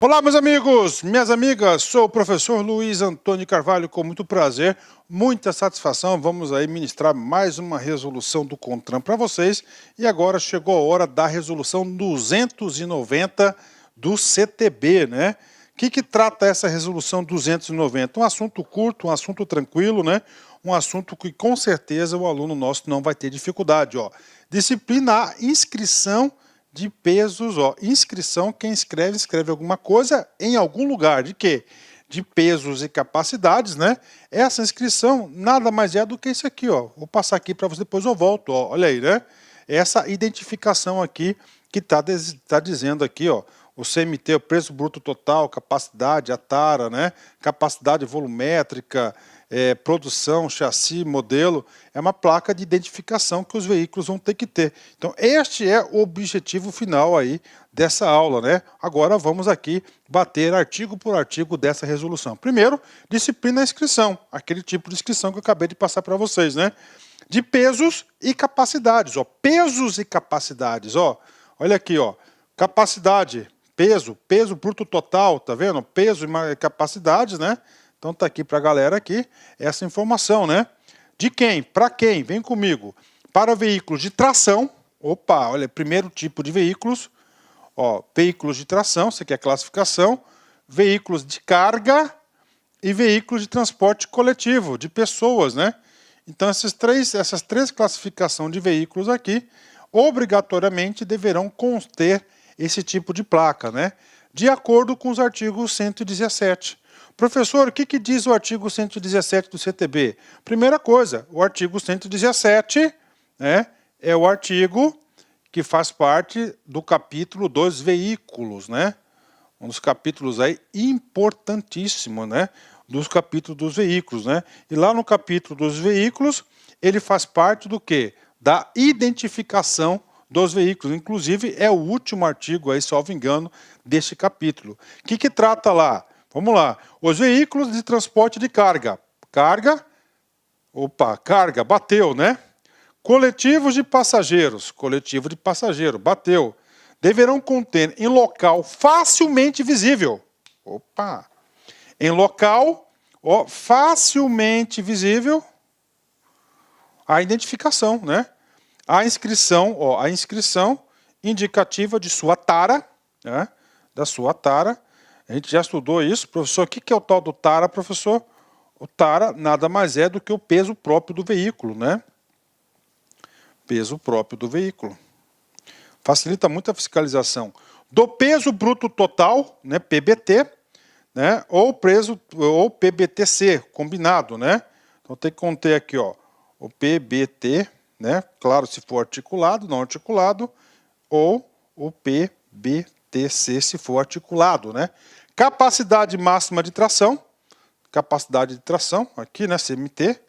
Olá, meus amigos, minhas amigas, sou o professor Luiz Antônio Carvalho, com muito prazer, muita satisfação. Vamos aí ministrar mais uma resolução do CONTRAN para vocês. E agora chegou a hora da resolução 290 do CTB, né? O que trata essa resolução 290? Um assunto curto, um assunto tranquilo, né? Um assunto que com certeza o aluno nosso não vai ter dificuldade, ó. Disciplina A, inscrição de pesos, ó, inscrição, quem escreve, escreve alguma coisa em algum lugar, de quê? De pesos e capacidades, né? Essa inscrição nada mais é do que isso aqui, ó. Vou passar aqui para você, depois eu volto, ó. Olha aí, né? Essa identificação aqui que tá dizendo aqui, ó, o CMT, o preço bruto total, capacidade, a tara, né? Capacidade volumétrica, produção, chassi, modelo, é uma placa de identificação que os veículos vão ter que ter. Então, este é o objetivo final aí dessa aula, né? Agora vamos aqui bater artigo por artigo dessa resolução. Primeiro, disciplina inscrição, aquele tipo de inscrição que eu acabei de passar para vocês, né? De pesos e capacidades, ó. Pesos e capacidades, ó. Olha aqui, ó. Capacidade, peso bruto total, tá vendo? Peso e capacidades, né? Então tá aqui para a galera aqui essa informação, né? De quem? Para quem? Vem comigo. Para veículos de tração. Opa, olha, primeiro tipo de veículos. Ó, veículos de tração, isso aqui é a classificação. Veículos de carga e veículos de transporte coletivo, de pessoas, né? Então essas três classificações de veículos aqui, obrigatoriamente deverão conter esse tipo de placa, né? De acordo com os artigos 117. Professor, o que diz o artigo 117 do CTB? Primeira coisa, o artigo 117, né, é o artigo que faz parte do capítulo dos veículos, né? Um dos capítulos aí importantíssimo, né? Dos capítulos dos veículos, né? E lá no capítulo dos veículos, ele faz parte do quê? Da identificação dos veículos. Inclusive, é o último artigo aí, salvo engano, deste capítulo. O que trata lá? Vamos lá. Os veículos de transporte de carga. Carga. Opa, carga, bateu, né? Coletivos de passageiros. Coletivo de passageiro, bateu. Deverão conter em local facilmente visível. Opa. Em local, ó, facilmente visível, a identificação, né? A inscrição, ó, a inscrição indicativa de sua tara, né? Da sua tara. A gente já estudou isso. Professor, o que é o tal do tara, professor? O tara nada mais é do que o peso próprio do veículo, né? Peso próprio do veículo. Facilita muito a fiscalização. Do peso bruto total, né, PBT, né, ou PBTC, combinado, né? Então tem que conter aqui, ó, o PBT, né? Claro, se for articulado, não articulado, ou o PBTC se for articulado, né? Capacidade máxima de tração, aqui, né, CMT,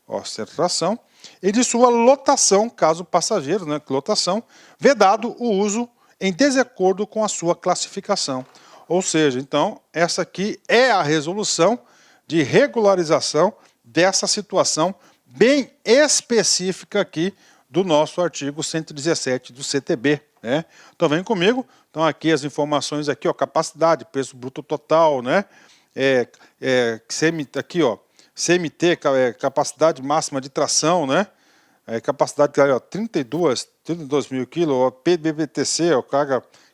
ó, tração, e de sua lotação, caso passageiro, né, lotação, vedado o uso em desacordo com a sua classificação. Ou seja, então, essa aqui é a resolução de regularização dessa situação bem específica aqui do nosso artigo 117 do CTB, né? Então vem comigo. Então aqui as informações aqui, ó, capacidade, preço bruto total, né? Aqui, ó, CMT, capacidade máxima de tração, né? Capacidade, ó, 32 mil quilos, ó, PBTC, ó,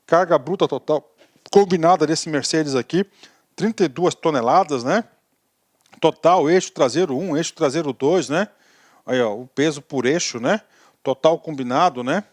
carga bruta total combinada desse Mercedes aqui, 32 toneladas, né? Total, eixo traseiro 1, eixo traseiro 2, né? Aí, ó, o peso por eixo, né? Total combinado, né?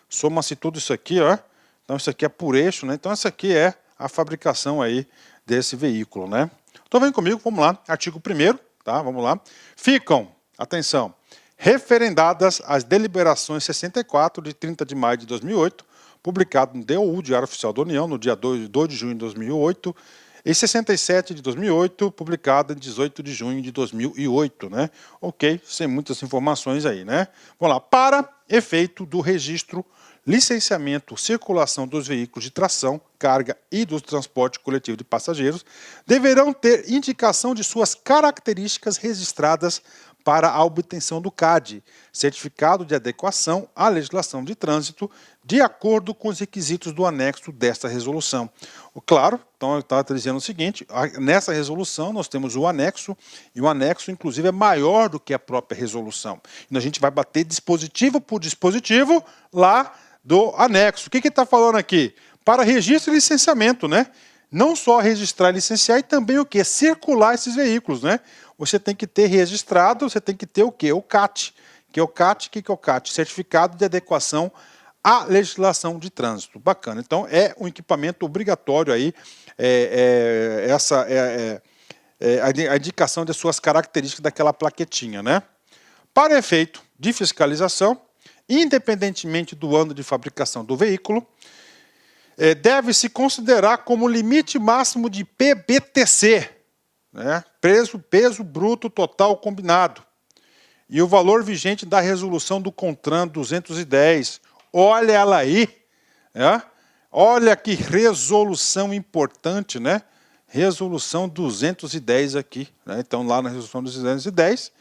Soma-se tudo isso aqui, ó. Então isso aqui é por eixo, né? Então essa aqui é a fabricação aí desse veículo, né? Então vem comigo, vamos lá. Artigo 1º, tá? Vamos lá. Ficam, atenção, referendadas as deliberações 64 de 30 de maio de 2008, publicado no DOU, Diário Oficial da União, no dia 2 de junho de 2008, e 67 de 2008, publicada em 18 de junho de 2008, né? Ok, sem muitas informações aí, né? Vamos lá. Para efeito do registro, licenciamento, circulação dos veículos de tração, carga e do transporte coletivo de passageiros, deverão ter indicação de suas características registradas para a obtenção do CAD, certificado de adequação à legislação de trânsito, de acordo com os requisitos do anexo desta resolução. Claro, então ele está dizendo o seguinte, nessa resolução nós temos o anexo, e o anexo inclusive é maior do que a própria resolução. E a gente vai bater dispositivo por dispositivo lá do anexo. O que está falando aqui? Para registro e licenciamento, né? Não só registrar e licenciar, e também o quê? Circular esses veículos, né? Você tem que ter registrado, você tem que ter o quê? O CAT. Que é o CAT, o que é o CAT? Certificado de adequação à legislação de trânsito. Bacana. Então, é um equipamento obrigatório aí, a indicação de suas características daquela plaquetinha, né? Para efeito de fiscalização, independentemente do ano de fabricação do veículo, deve-se considerar como limite máximo de PBTC, né? Peso bruto total combinado, e o valor vigente da resolução do CONTRAN 210. Olha ela aí, né? Olha que resolução importante, né? Resolução 210 aqui, né? Então lá na resolução 210,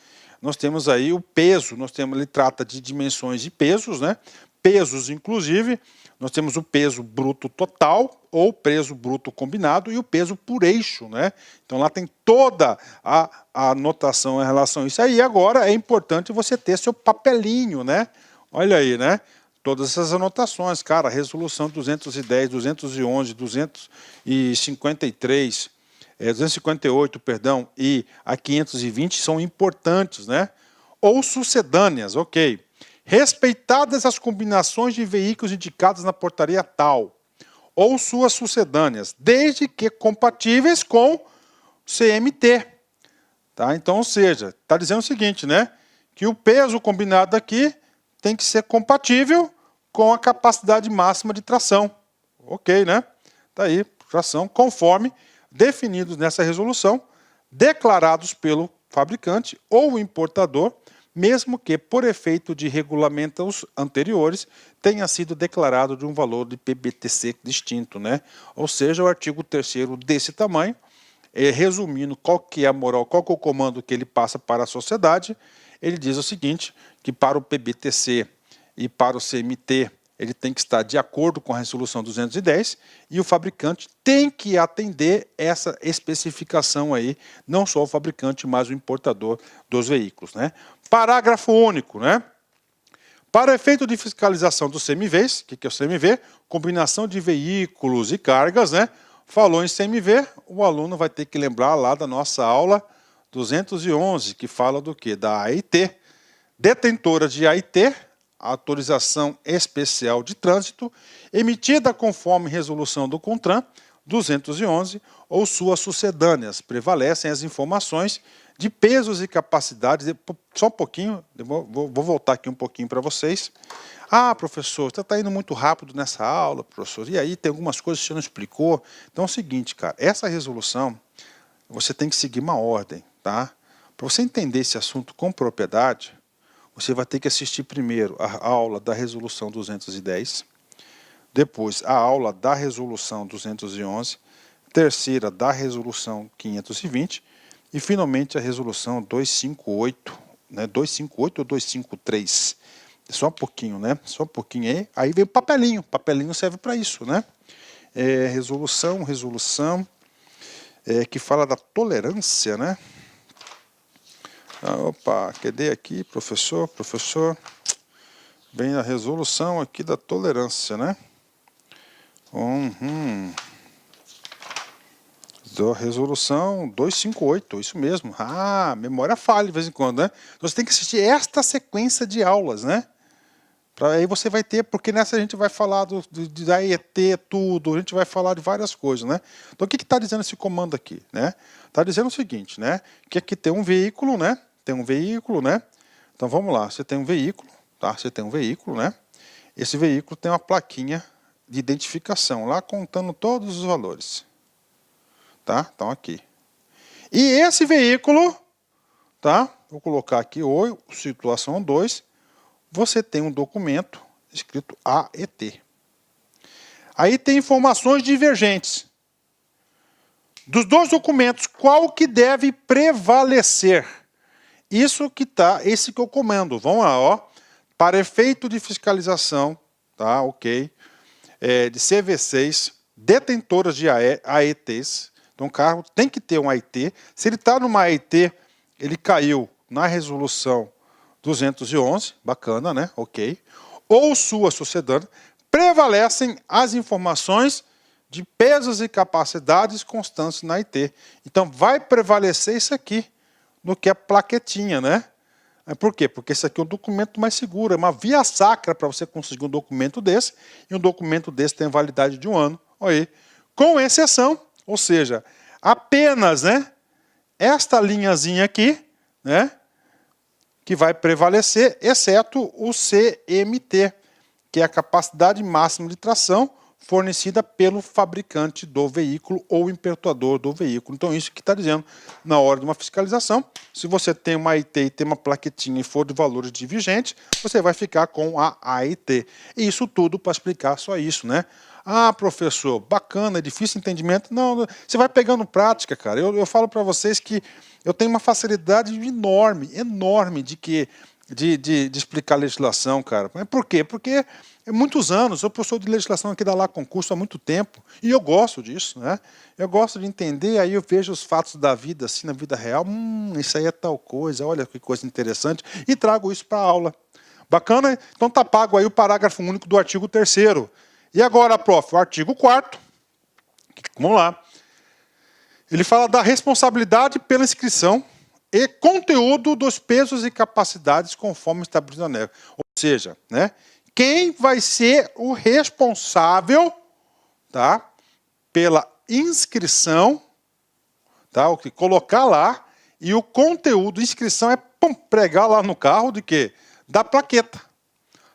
nós temos aí o peso, ele trata de dimensões e pesos, né? Pesos, inclusive, nós temos o peso bruto total, ou peso bruto combinado, e o peso por eixo, né? Então lá tem toda a anotação em relação a isso aí. Agora é importante você ter seu papelinho, né? Olha aí, né? Todas essas anotações, cara, resolução 210, 211, 253, 258, perdão, e a 520 são importantes, né? Ou sucedâneas, ok. Respeitadas as combinações de veículos indicadas na portaria tal, ou suas sucedâneas, desde que compatíveis com CMT. Tá? Então, ou seja, está dizendo o seguinte, né? Que o peso combinado aqui tem que ser compatível com a capacidade máxima de tração. Ok, né? Está aí, tração, conforme definidos nessa resolução, declarados pelo fabricante ou importador, mesmo que, por efeito de regulamentos anteriores, tenha sido declarado de um valor de PBTC distinto, né? Ou seja, o artigo 3º desse tamanho, resumindo qual que é a moral, qual que é o comando que ele passa para a sociedade, ele diz o seguinte, que para o PBTC e para o CMT, ele tem que estar de acordo com a resolução 210 e o fabricante tem que atender essa especificação aí, não só o fabricante, mas o importador dos veículos, né? Parágrafo único, né? Para efeito de fiscalização dos CMVs, o que é o CMV? Combinação de veículos e cargas, né? Falou em CMV, o aluno vai ter que lembrar lá da nossa aula 211, que fala do quê? Da AIT. Detentora de AIT, autorização especial de trânsito, emitida conforme resolução do CONTRAN 211 ou suas sucedâneas, prevalecem as informações de pesos e capacidades. Só um pouquinho, vou voltar aqui um pouquinho para vocês. Ah, professor, você está indo muito rápido nessa aula, professor, e aí tem algumas coisas que você não explicou. Então é o seguinte, cara, essa resolução, você tem que seguir uma ordem, tá? Para você entender esse assunto com propriedade, você vai ter que assistir primeiro a aula da resolução 210, depois a aula da resolução 211, terceira da resolução 520 e finalmente a resolução 258, né? 258 ou 253. Só um pouquinho, né? Só um pouquinho aí vem o papelinho. O papelinho serve para isso, né? Resolução que fala da tolerância, né? Opa, cadê aqui, professor? Professor, vem a resolução aqui da tolerância, né? Da resolução 258, isso mesmo. Ah, memória falha de vez em quando, né? Então você tem que assistir esta sequência de aulas, né? Aí você vai ter, porque nessa a gente vai falar da AET, tudo, a gente vai falar de várias coisas, né? Então o que está dizendo esse comando aqui, né? Está dizendo o seguinte, né? Que aqui tem um veículo, né? Tem um veículo, né? Então vamos lá, você tem um veículo, tá? Você tem um veículo, né? Esse veículo tem uma plaquinha de identificação, lá contando todos os valores. Tá? Então aqui. E esse veículo, tá? Vou colocar aqui situação 2, você tem um documento escrito AET. Aí tem informações divergentes. Dos dois documentos, qual que deve prevalecer? Isso que tá, esse que eu comendo. Vamos lá, ó. Para efeito de fiscalização, tá, ok, de CV6, detentoras de AETs. Então o carro tem que ter um AET. Se ele está numa AET, ele caiu na resolução 211, bacana, né? Ok. Ou sua sucedânea, prevalecem as informações de pesos e capacidades constantes na AET. Então vai prevalecer isso aqui, no que é plaquetinha, né? Por quê? Porque esse aqui é um documento mais seguro, é uma via sacra para você conseguir um documento desse, e um documento desse tem validade de 1 ano. Olha aí. Com exceção, ou seja, apenas, né, esta linhazinha aqui, né, que vai prevalecer, exceto o CMT, que é a capacidade máxima de tração fornecida pelo fabricante do veículo ou importador do veículo. Então, isso que está dizendo, na hora de uma fiscalização, se você tem uma AET e tem uma plaquetinha e for de valores divergentes, você vai ficar com a AET. E isso tudo para explicar só isso, né? Ah, professor, bacana, é difícil entendimento. Não, você vai pegando prática, cara. Eu falo para vocês que eu tenho uma facilidade enorme de explicar legislação, cara. Mas por quê? Porque é muitos anos, eu sou professor de legislação aqui da La Concurso há muito tempo, e eu gosto disso, né? Eu gosto de entender, aí eu vejo os fatos da vida, assim, na vida real, isso aí é tal coisa, olha que coisa interessante, e trago isso para a aula. Bacana? Então tá pago aí o parágrafo único do artigo 3º. E agora, prof, o artigo 4º, vamos lá. Ele fala da responsabilidade pela inscrição e conteúdo dos pesos e capacidades conforme estabelecido na NEC. Ou seja, né, quem vai ser o responsável, tá, pela inscrição, tá, o que colocar lá, e o conteúdo, inscrição é pregar lá no carro de quê? Da plaqueta.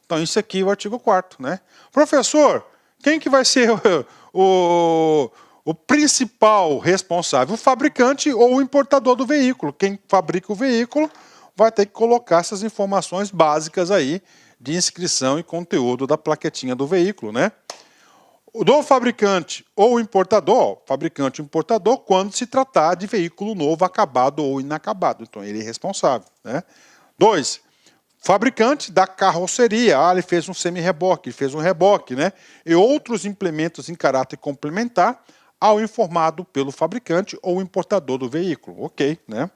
Então isso aqui é o artigo 4º, né? Professor, quem que vai ser o principal responsável? O fabricante ou o importador do veículo. Quem fabrica o veículo vai ter que colocar essas informações básicas aí de inscrição e conteúdo da plaquetinha do veículo, né? Do fabricante ou importador, fabricante ou importador, quando se tratar de veículo novo, acabado ou inacabado. Então ele é responsável, né? 2. Fabricante da carroceria, ele fez um semi-reboque, fez um reboque, né? E outros implementos em caráter complementar ao informado pelo fabricante ou importador do veículo, ok, né?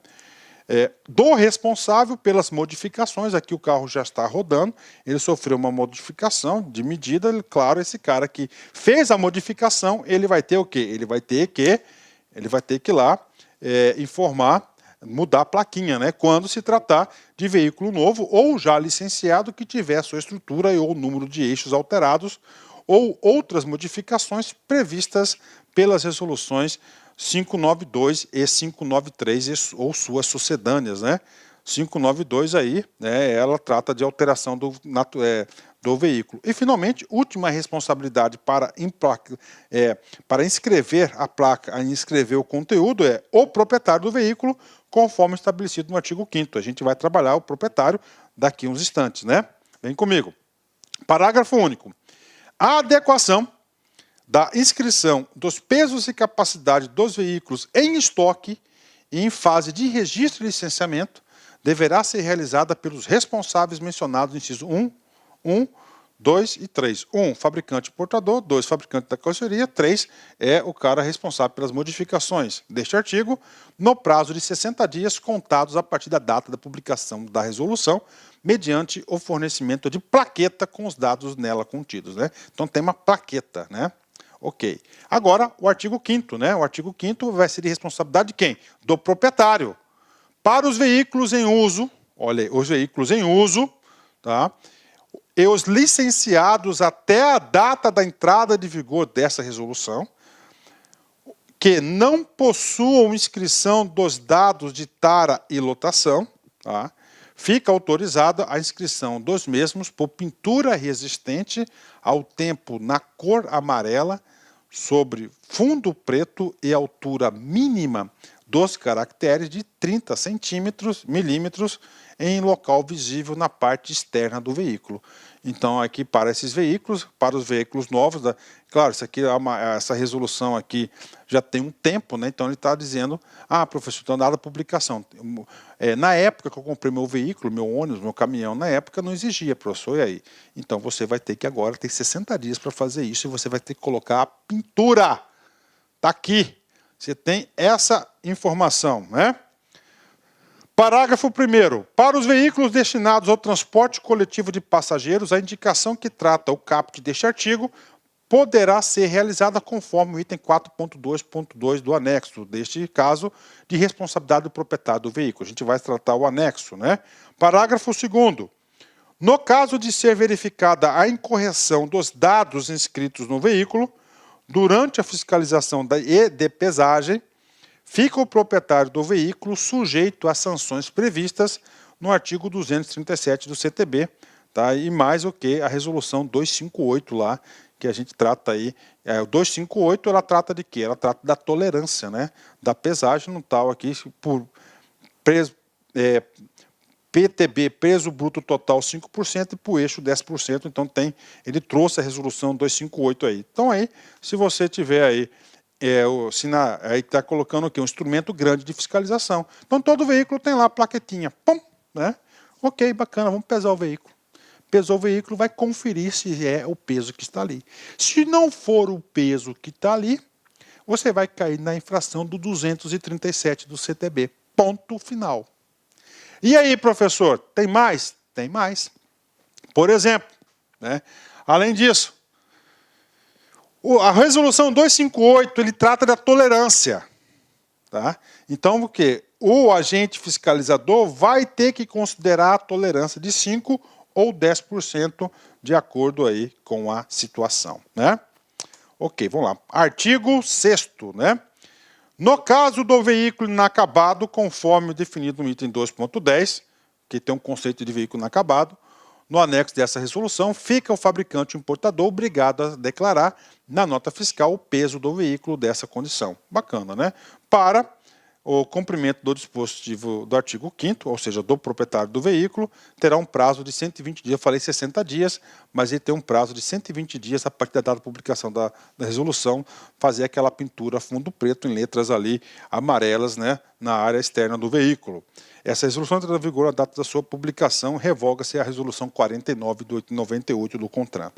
Do responsável pelas modificações, aqui o carro já está rodando, ele sofreu uma modificação de medida, claro, esse cara que fez a modificação, ele vai ter o quê? Ele vai ter que ir lá informar, mudar a plaquinha, né? Quando se tratar de veículo novo ou já licenciado que tiver sua estrutura ou número de eixos alterados ou outras modificações previstas pelas resoluções 592 e 593 ou suas sucedâneas, né? 592 aí, né, ela trata de alteração do veículo. E, finalmente, última responsabilidade para inscrever a placa, inscrever o conteúdo é o proprietário do veículo, conforme estabelecido no artigo 5º. A gente vai trabalhar o proprietário daqui a uns instantes, né? Vem comigo. Parágrafo único. A adequação da inscrição dos pesos e capacidade dos veículos em estoque e em fase de registro e licenciamento deverá ser realizada pelos responsáveis mencionados no inciso 1, 2 e 3. 1, fabricante portador. 2, fabricante da carroceria. 3 é o cara responsável pelas modificações deste artigo, no prazo de 60 dias contados a partir da data da publicação da resolução, mediante o fornecimento de plaqueta com os dados nela contidos, né? Então tem uma plaqueta, né? Ok. Agora, o artigo 5º, né? O artigo 5º vai ser de responsabilidade de quem? Do proprietário. Para os veículos em uso, olha aí, os veículos em uso, tá? E os licenciados até a data da entrada de vigor dessa resolução, que não possuam inscrição dos dados de tara e lotação, tá? Fica autorizada a inscrição dos mesmos por pintura resistente ao tempo na cor amarela sobre fundo preto e altura mínima dos caracteres de 30 milímetros em local visível na parte externa do veículo. Então, aqui para esses veículos, para os veículos novos, claro, isso aqui essa resolução aqui já tem um tempo, né? Então ele está dizendo, professor, então dada a publicação. Na época que eu comprei meu veículo, meu ônibus, meu caminhão, na época não exigia, professor, e aí? Então você vai ter que agora ter 60 dias para fazer isso e você vai ter que colocar a pintura. Está aqui. Você tem essa informação, né? Parágrafo 1º. Para os veículos destinados ao transporte coletivo de passageiros, a indicação que trata o caput deste artigo poderá ser realizada conforme o item 4.2.2 do anexo, deste caso, de responsabilidade do proprietário do veículo. A gente vai tratar o anexo, né? Parágrafo 2º. No caso de ser verificada a incorreção dos dados inscritos no veículo, durante a fiscalização e de pesagem, fica o proprietário do veículo sujeito às sanções previstas no artigo 237 do CTB, tá? E mais o que a resolução 258 lá, que a gente trata aí. O 258 ela trata de quê? Ela trata da tolerância, né? Da pesagem no tal aqui, por PTB, peso bruto total 5% e por eixo 10%, então ele trouxe a resolução 258 aí. Então aí, se você tiver aí, aí está colocando o quê? Um instrumento grande de fiscalização. Então todo veículo tem lá a plaquetinha, pum, né? Ok, bacana, vamos pesar o veículo. Pesou o veículo, vai conferir se é o peso que está ali. Se não for o peso que está ali, você vai cair na infração do 237 do CTB. Ponto final. E aí, professor, tem mais? Tem mais. Por exemplo, né? Além disso, a resolução 258, ele trata da tolerância. Tá? Então, o quê? O agente fiscalizador vai ter que considerar a tolerância de 5% ou 10% de acordo aí com a situação. Né? Ok, vamos lá. Artigo 6º, né? No caso do veículo inacabado, conforme definido no item 2.10, que tem um conceito de veículo inacabado, no anexo dessa resolução, fica o fabricante importador obrigado a declarar na nota fiscal o peso do veículo dessa condição. Bacana, né? Para o cumprimento do dispositivo do artigo 5º, ou seja, do proprietário do veículo, terá um prazo de 120 dias. Eu falei 60 dias, mas ele tem um prazo de 120 dias a partir da data da publicação da resolução, fazer aquela pintura fundo preto em letras ali amarelas, né, na área externa do veículo. Essa resolução entra em vigor à data da sua publicação, revoga-se a resolução 49 de 98 do CONTRAN.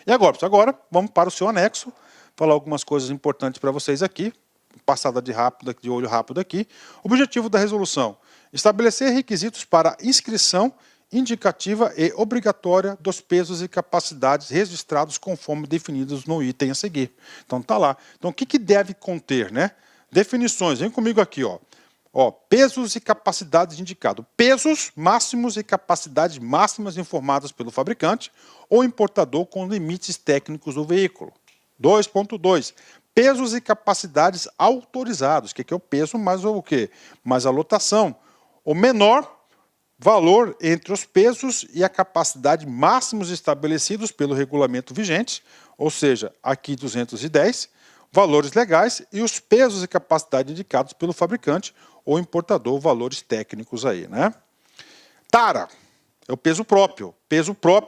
E agora, pessoal, vamos para o seu anexo, falar algumas coisas importantes para vocês aqui. Passada de olho rápido aqui. Objetivo da resolução: estabelecer requisitos para inscrição indicativa e obrigatória dos pesos e capacidades registrados conforme definidos no item a seguir. Então está lá. Então o que deve conter, né? Definições. Vem comigo aqui, ó. Pesos e capacidades indicados. Pesos máximos e capacidades máximas informadas pelo fabricante ou importador com limites técnicos do veículo. 2.2. Pesos e capacidades autorizados. O que é o peso mais o quê? Mais a lotação. O menor valor entre os pesos e a capacidade máximos estabelecidos pelo regulamento vigente, ou seja, aqui 210, valores legais e os pesos e capacidade indicados pelo fabricante ou importador, valores técnicos aí, né? Tara é o peso próprio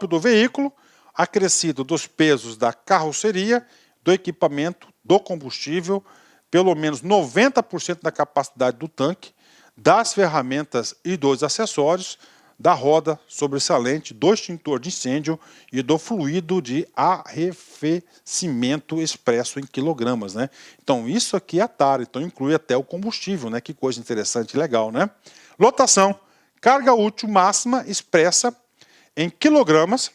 do veículo, acrescido dos pesos da carroceria, do equipamento, do combustível, pelo menos 90% da capacidade do tanque, das ferramentas e dos acessórios, da roda sobressalente, do extintor de incêndio e do fluido de arrefecimento expresso em quilogramas, né? Então, isso aqui é a tara, então inclui até o combustível, né? Que coisa interessante e legal, né? Lotação, carga útil máxima expressa em quilogramas,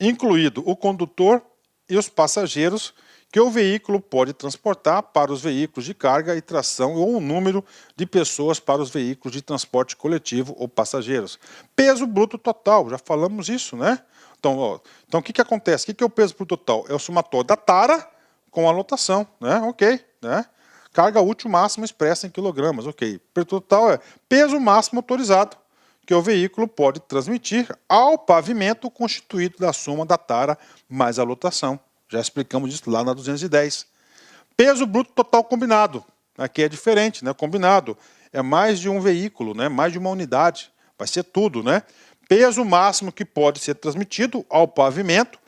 incluído o condutor e os passageiros que o veículo pode transportar para os veículos de carga e tração ou um número de pessoas para os veículos de transporte coletivo ou passageiros. Peso bruto total, já falamos isso, né? Então o que acontece? O que é o peso bruto total? É o somatório da tara com a lotação, né? Ok, né? Carga útil máxima expressa em quilogramas, ok. Peso total é peso máximo autorizado que o veículo pode transmitir ao pavimento constituído da soma da tara mais a lotação. Já explicamos isso lá na 210. Peso bruto total combinado. Aqui é diferente, né? Combinado. É mais de um veículo, né? Mais de uma unidade. Vai ser tudo, né? Peso máximo que pode ser transmitido ao pavimento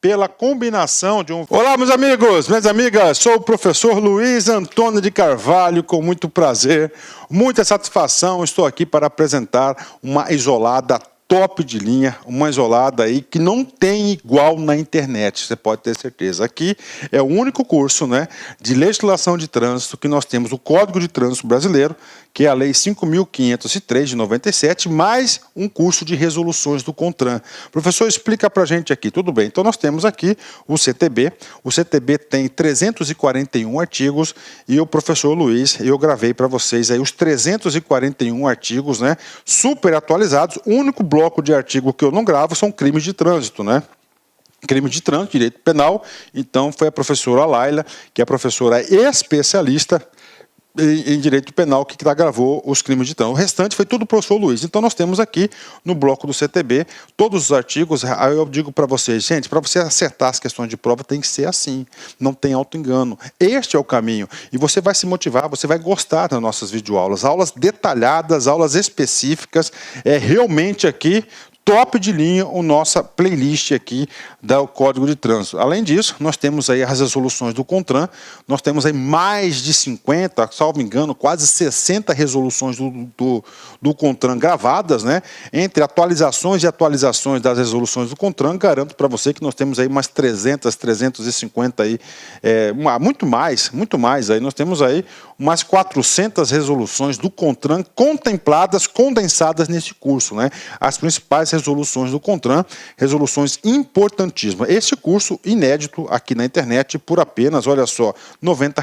pela combinação de um... Olá, meus amigos, minhas amigas, sou o professor Luiz Antônio de Carvalho, com muito prazer, muita satisfação, estou aqui para apresentar uma isolada top de linha, uma isolada aí que não tem igual na internet, você pode ter certeza. Aqui é o único curso, né, de legislação de trânsito que nós temos, o Código de Trânsito Brasileiro, que é a Lei 5.503 de 97, mais um curso de resoluções do CONTRAN. Professor, explica para a gente aqui. Tudo bem, então nós temos aqui o CTB. O CTB tem 341 artigos e o professor Luiz, eu gravei para vocês aí os 341 artigos, né, super atualizados. O único bloco de artigo que eu não gravo são crimes de trânsito, né? Crime de trânsito, direito penal. Então foi a professora Laila, que é a professora especialista em direito penal, que gravou os crimes de trânsito. O restante foi tudo o professor Luiz. Então nós temos aqui no bloco do CTB todos os artigos. Aí eu digo para vocês, gente, para você acertar as questões de prova tem que ser assim, não tem auto-engano. Este é o caminho. E você vai se motivar, você vai gostar das nossas videoaulas, aulas detalhadas, aulas específicas. É realmente aqui top de linha a nossa playlist aqui do Código de Trânsito. Além disso, nós temos aí as resoluções do CONTRAN, nós temos aí mais de 50, salvo engano, quase 60 resoluções do CONTRAN gravadas, né? Entre atualizações e atualizações das resoluções do CONTRAN, garanto para você que nós temos aí umas 300, 350 aí, muito mais aí, nós temos aí umas 400 resoluções do CONTRAN contempladas, condensadas nesse curso, né? As principais resoluções do CONTRAN, resoluções importantíssimas. Esse curso inédito aqui na internet por apenas, olha só, R$ 90.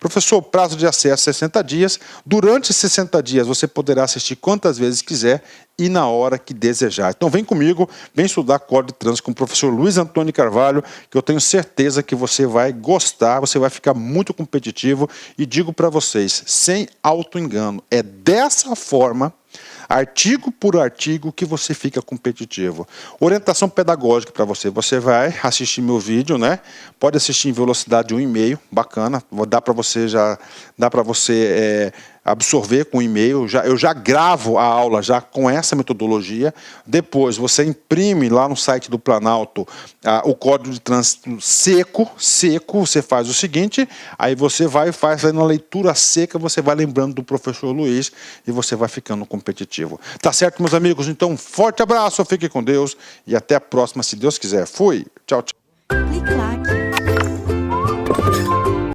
Professor, prazo de acesso 60 dias. Durante 60 dias você poderá assistir quantas vezes quiser e na hora que desejar. Então vem comigo, vem estudar Código de Trânsito com o professor Luiz Antônio de Carvalho, que eu tenho certeza que você vai gostar, você vai ficar muito competitivo e digo para vocês, sem auto-engano, é dessa forma, artigo por artigo, que você fica competitivo. Orientação pedagógica para você. Você vai assistir meu vídeo, né? Pode assistir em velocidade 1,5, bacana. Dá para você absorver com e-mail. Eu já gravo a aula já com essa metodologia. Depois você imprime lá no site do Planalto o Código de Trânsito seco. Você faz o seguinte, aí você vai e faz aí na leitura seca, você vai lembrando do professor Luiz e você vai ficando competitivo. Tá certo, meus amigos? Então, um forte abraço, fique com Deus e até a próxima, se Deus quiser. Fui, tchau, tchau. Clique lá.